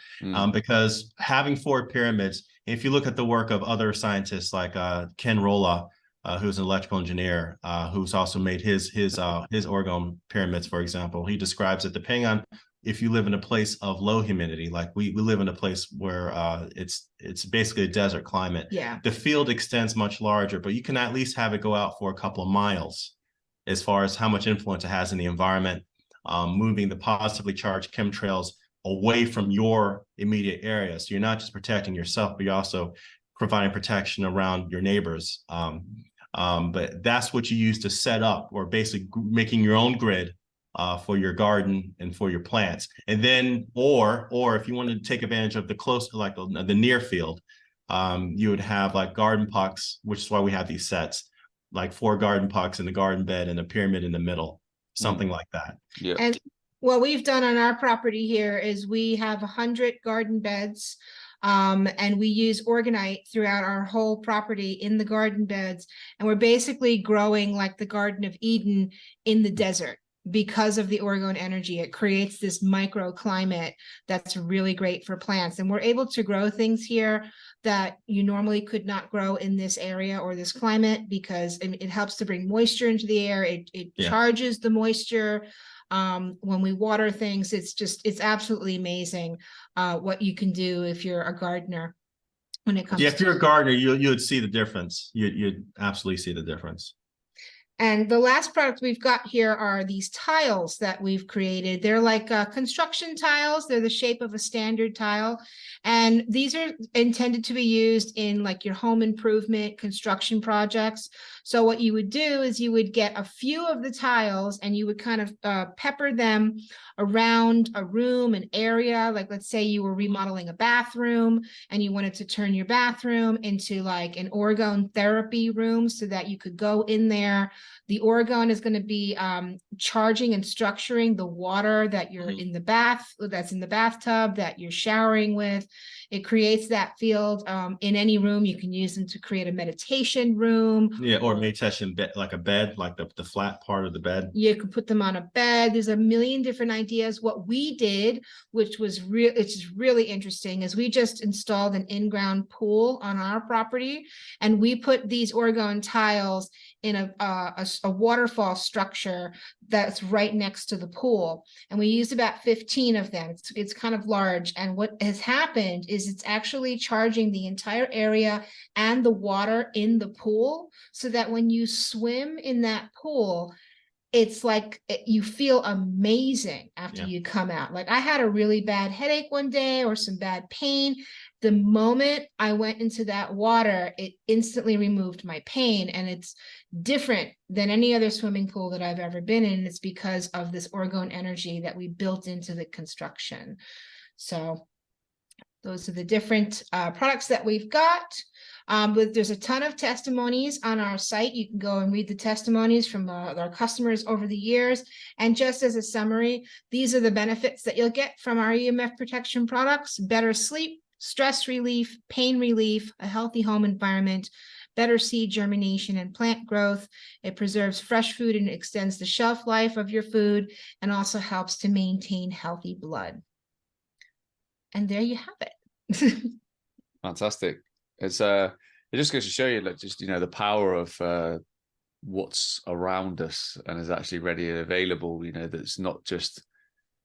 because having 4 pyramids, if you look at the work of other scientists like Ken Rolla, who's an electrical engineer, who's also made his orgone pyramids, for example, he describes it depending on if you live in a place of low humidity, like we live in a place where it's basically a desert climate. Yeah. The field extends much larger, but you can at least have it go out for a couple of miles as far as how much influence it has in the environment, moving the positively charged chemtrails away from your immediate area. So you're not just protecting yourself, but you're also providing protection around your neighbors. But that's what you use to set up, or basically making your own grid for your garden and for your plants. And then, or if you want to take advantage of the close, like the near field, you would have like garden pucks, which is why we have these sets, like 4 garden pucks in the garden bed and a pyramid in the middle, something like that. Yeah. And what we've done on our property here is we have 100 garden beds, and we use orgonite throughout our whole property in the garden beds. And we're basically growing like the Garden of Eden in the desert because of the orgone energy. It creates this microclimate that's really great for plants. And we're able to grow things here that you normally could not grow in this area or this climate, because it helps to bring moisture into the air. It charges the moisture. When we water things, it's absolutely amazing what you can do if you're a gardener when it comes if you're a gardener, you'd see the difference. You'd absolutely see the difference. And the last product we've got here are these tiles that we've created. They're like construction tiles. They're the shape of a standard tile. And these are intended to be used in like your home improvement construction projects. So what you would do is you would get a few of the tiles and you would kind of pepper them around a room, an area. Like let's say you were remodeling a bathroom and you wanted to turn your bathroom into like an orgone therapy room so that you could go in there. The orgone is going to be charging and structuring the water that you're in the that's in the bathtub, that you're showering with. It creates that field in any room. You can use them to create a meditation room. Yeah, or meditation bed, like a bed, like the flat part of the bed. You could put them on a bed. There's a million different ideas. What we did, which was really interesting, is we just installed an in-ground pool on our property, and we put these orgone tiles in a waterfall structure that's right next to the pool. And we used about 15 of them. It's kind of large. And what has happened is it's actually charging the entire area and the water in the pool, so that when you swim in that pool, it's like you feel amazing after you come out. Like I had a really bad headache one day or some bad pain. The moment I went into that water, it instantly removed my pain, and it's different than any other swimming pool that I've ever been in. It's because of this orgone energy that we built into the construction. So those are the different products that we've got. But there's a ton of testimonies on our site. You can go and read the testimonies from our customers over the years. And just as a summary, these are the benefits that you'll get from our EMF protection products: better sleep, stress relief, pain relief, a healthy home environment, better seed germination and plant growth. It preserves fresh food and extends the shelf life of your food, and also helps to maintain healthy blood. And there you have it. Fantastic. It's it just goes to show you, like, just, you know, the power of what's around us and is actually ready and available, you know, that's not just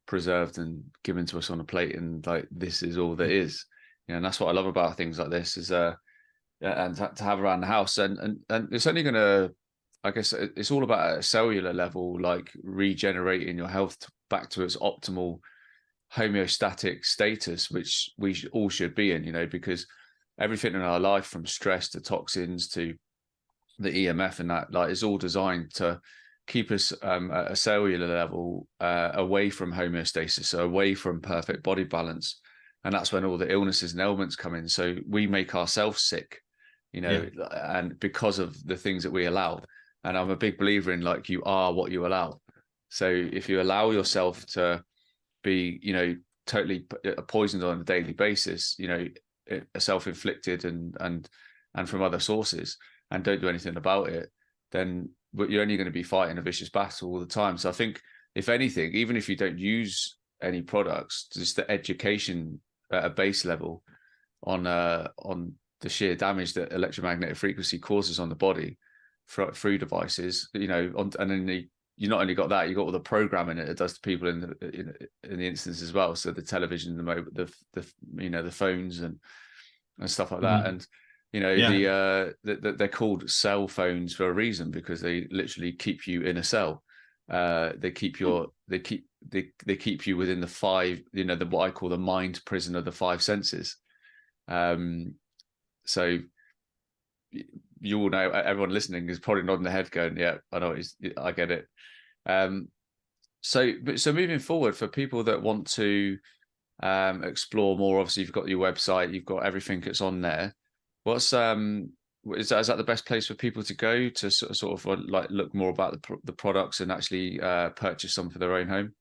preserved and given to us on a plate and like this is all there is. and that's what I love about things like this is and to have around the house, and it's only going to, I guess it's all about a cellular level, like regenerating your health back to its optimal homeostatic status, which we all should be in, because everything in our life, from stress to toxins to the EMF and that, like, is all designed to keep us at a cellular level away from homeostasis, so away from perfect body balance. And that's when all the illnesses and ailments come in. So we make ourselves sick, and because of the things that we allow. And I'm a big believer in, like, you are what you allow. So if you allow yourself to be, totally poisoned on a daily basis, self-inflicted and from other sources, and don't do anything about it, then you're only going to be fighting a vicious battle all the time. So I think, if anything, even if you don't use any products, just the education at a base level on the sheer damage that electromagnetic frequency causes on the body through devices, and then you not only got that, you got all the programming it does to people in the instance as well. So the television, the phones and stuff like that. And they're called cell phones for a reason, because they literally keep you in a cell. They keep you within the five, what I call the mind prison of the five senses. So you all know, everyone listening is probably nodding their head going, yeah, I know, I get it. So moving forward, for people that want to explore more, obviously you've got your website, you've got everything that's on there. What's is that the best place for people to go to sort of like look more about the products and actually purchase some for their own home?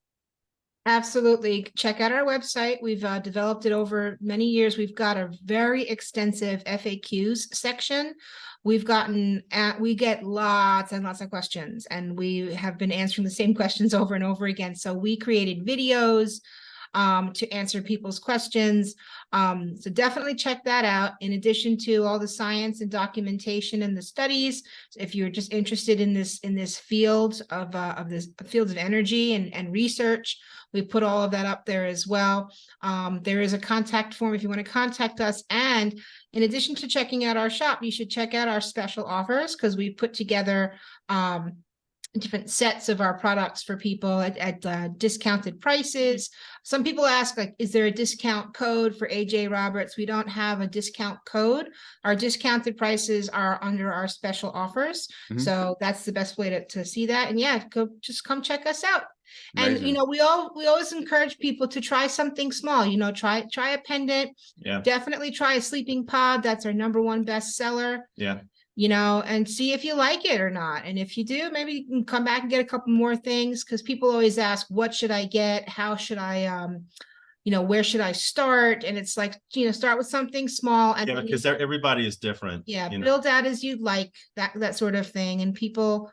Absolutely. Check out our website. We've developed it over many years. We've got a very extensive FAQs section. We get lots and lots of questions, and we have been answering the same questions over and over again. So we created videos to answer people's questions. So definitely check that out. In addition to all the science and documentation and the studies, if you're just interested in this field of this fields of energy and research, we put all of that up there as well. There is a contact form if you want to contact us. And in addition to checking out our shop, you should check out our special offers, because we put together different sets of our products for people at discounted prices. Some people ask, like, is there a discount code for AJ Roberts? We don't have a discount code. Our discounted prices are under our special offers. Mm-hmm. So that's the best way to see that. And yeah, just come check us out. Amazing. And we always encourage people to try something small. Try a pendant. Yeah. Definitely try a sleeping pod. That's our #1 bestseller. Yeah. And see if you like it or not. And if you do, maybe you can come back and get a couple more things, because people always ask, what should I get? How should I, where should I start? And it's like, start with something small. And because everybody is different. Yeah, build out as you'd like, that sort of thing. And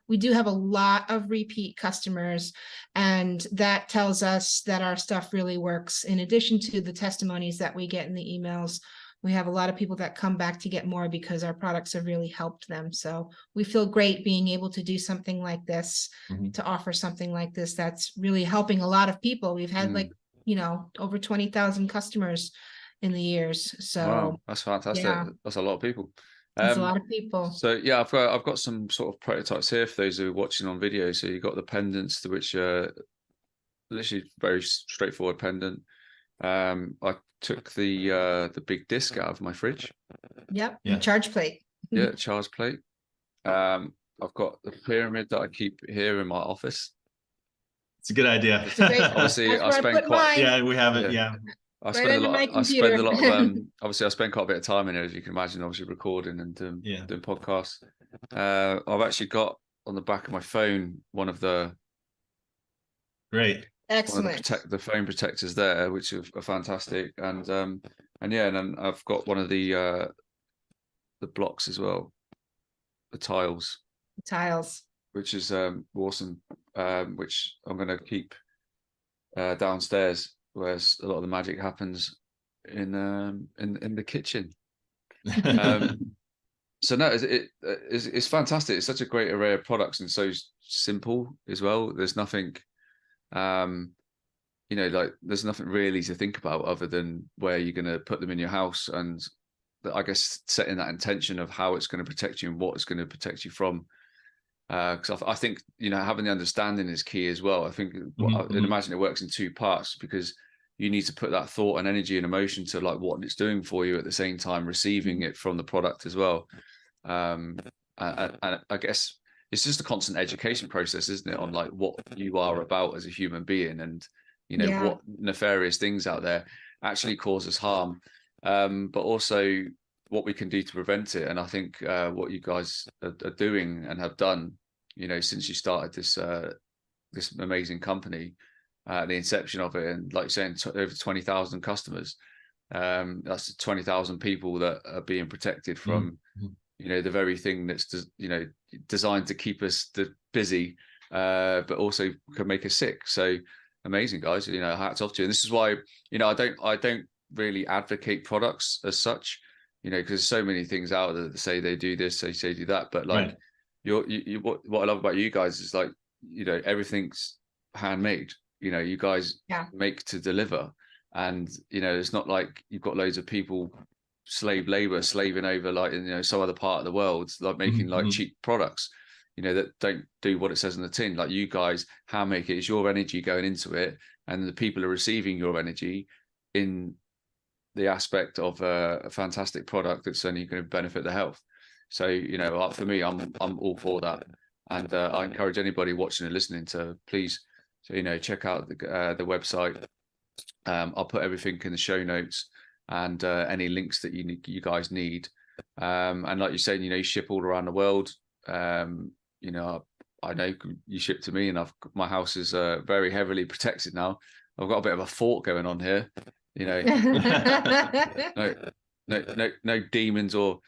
we do have a lot of repeat customers, and that tells us that our stuff really works. In addition to the testimonies that we get in the emails, we have a lot of people that come back to get more because our products have really helped them. So we feel great being able to do something like this, mm-hmm. to offer something like this that's really helping a lot of people. We've had over 20,000 customers in the years. So wow, that's fantastic. Yeah. That's a lot of people. That's a lot of people. So yeah, I've got some sort of prototypes here for those who are watching on video. So you've got the pendants, to which literally very straightforward pendant. I took the big disc out of my fridge. Yep. Yeah. Charge plate. Yeah, charge plate. I've got the pyramid that I keep here in my office. It's a good idea. It's a great, obviously, I spend quite. Yeah, we have it. Yeah. I spend a lot of obviously I spend quite a bit of time in here, as you can imagine, obviously recording and doing podcasts. I've actually got on the back of my phone one of the excellent the phone protectors there, which are fantastic, and then I've got one of the blocks as well, the tiles, which is awesome, which I'm going to keep downstairs, where a lot of the magic happens in the kitchen. So no, it's fantastic. It's such a great array of products and so simple as well. There's nothing you know, like there's nothing really to think about other than where you're going to put them in your house, and I guess setting that intention of how it's going to protect you and what it's going to protect you from. Because I think, you know, having the understanding is key as well. I think I imagine it works in two parts, because you need to put that thought and energy and emotion to like what it's doing for you, at the same time receiving it from the product as well. And I guess it's just a constant education process, isn't it, on like what you are about as a human being, and you know what nefarious things out there actually cause us harm, but also what we can do to prevent it. And I think what you guys are doing and have done, you know, since you started this this amazing company, the inception of it, and like you're saying, over 20,000 customers, that's 20,000 people that are being protected from, you know, the very thing that's, you know, designed to keep us busy, but also can make us sick. So amazing, guys, you know, hats off to you. And this is why, you know, I don't really advocate products as such, you know, because there's so many things out there that say they do this, they say do that, but like what I love about you guys is like, you know, everything's handmade. You know, you guys make to deliver, and you know, it's not like you've got loads of people, slave labor, slaving over like in, you know, some other part of the world, like making like cheap products, you know, that don't do what it says on the tin. Like you guys hand make it. It's your energy going into it, and the people are receiving your energy in the aspect of a fantastic product that's only going to benefit the health. So, you know, for me, I'm all for that, and I encourage anybody watching and listening to please, so, you know, check out the website. I'll put everything in the show notes, and any links that you guys need. And like you're saying, you know, you ship all around the world. You know, I know you ship to me, and my house is very heavily protected now. I've got a bit of a fort going on here. You know, no demons or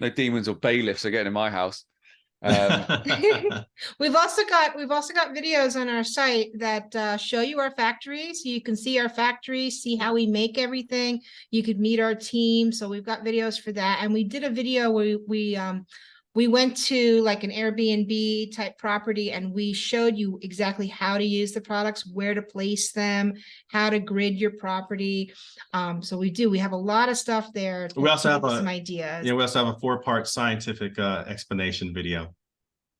bailiffs are getting in my house. We've also got videos on our site that show you our factory, so you can see our factory, see how we make everything. You could meet our team. So we've got videos for that, and we did a video where we went to like an Airbnb type property, and we showed you exactly how to use the products, where to place them, how to grid your property. So we have a lot of stuff there. We also have some ideas. Yeah, we also have a 4-part scientific explanation video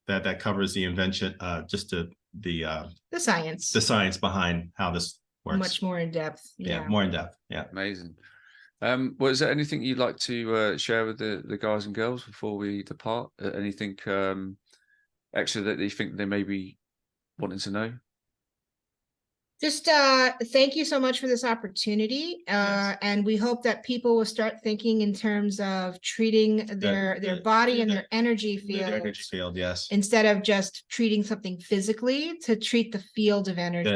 that covers the invention, just the science behind how this works. Much more in depth. Yeah, more in depth. Yeah, amazing. Well, is there anything you'd like to share with the guys and girls before we depart? Anything extra that you think they may be wanting to know? Just thank you so much for this opportunity. And we hope that people will start thinking in terms of treating their body and their energy field. Their energy field, yes. Instead of just treating something physically, to treat the field of energy.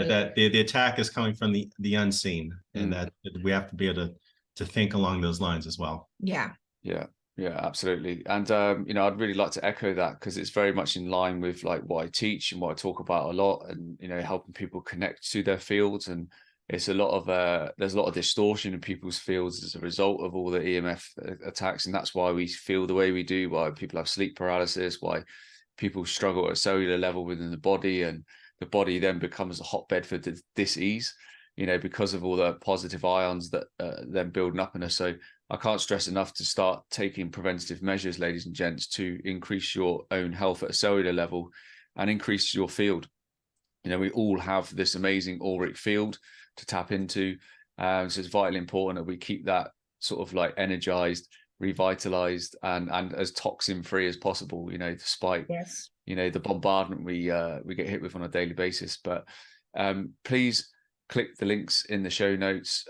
The attack is coming from the unseen, and that we have to be able to think along those lines as well. Yeah. Yeah, absolutely. And, you know, I'd really like to echo that, because it's very much in line with like what I teach and what I talk about a lot, and, you know, helping people connect to their fields. And it's a lot of, there's a lot of distortion in people's fields as a result of all the EMF attacks. And that's why we feel the way we do, why people have sleep paralysis, why people struggle at a cellular level within the body, and the body then becomes a hotbed for dis-ease, you know, because of all the positive ions that then building up in us. So I can't stress enough to start taking preventative measures, ladies and gents, to increase your own health at a cellular level and increase your field. You know, we all have this amazing auric field to tap into. So it's vitally important that we keep that sort of like energized, revitalized, and as toxin free as possible, you know, despite, you know, the bombardment we get hit with on a daily basis. But please click the links in the show notes.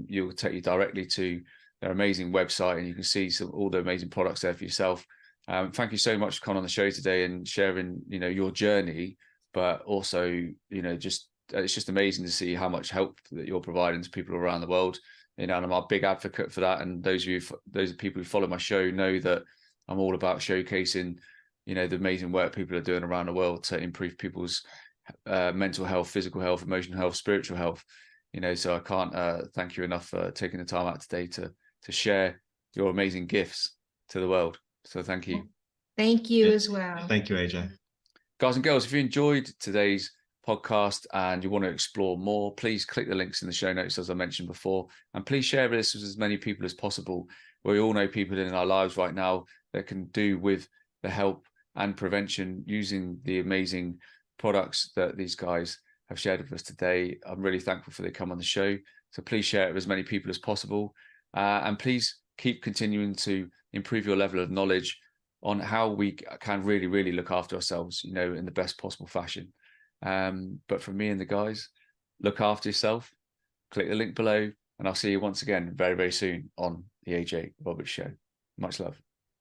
You'll take you directly to their amazing website, and you can see all the amazing products there for yourself. Thank you so much for coming on the show today and sharing, you know, your journey, but also, you know, it's just amazing to see how much help that you're providing to people around the world. You know, and I'm a big advocate for that. And those people who follow my show know that I'm all about showcasing, you know, the amazing work people are doing around the world to improve people's mental health, physical health, emotional health, spiritual health. You know, so I can't thank you enough for taking the time out today to share your amazing gifts to the world. So thank you. Thank you as well. Thank you, AJ. Guys and girls, if you enjoyed today's podcast and you want to explore more, please click the links in the show notes, as I mentioned before, and please share this with as many people as possible. We all know people in our lives right now that can do with the help and prevention using the amazing products that these guys have shared with us today. I'm really thankful for they come on the show. So please share it with as many people as possible. And please keep continuing to improve your level of knowledge on how we can really, really look after ourselves, you know, in the best possible fashion. But from me and the guys, look after yourself, click the link below, and I'll see you once again very, very soon on the AJ Roberts Show. Much love.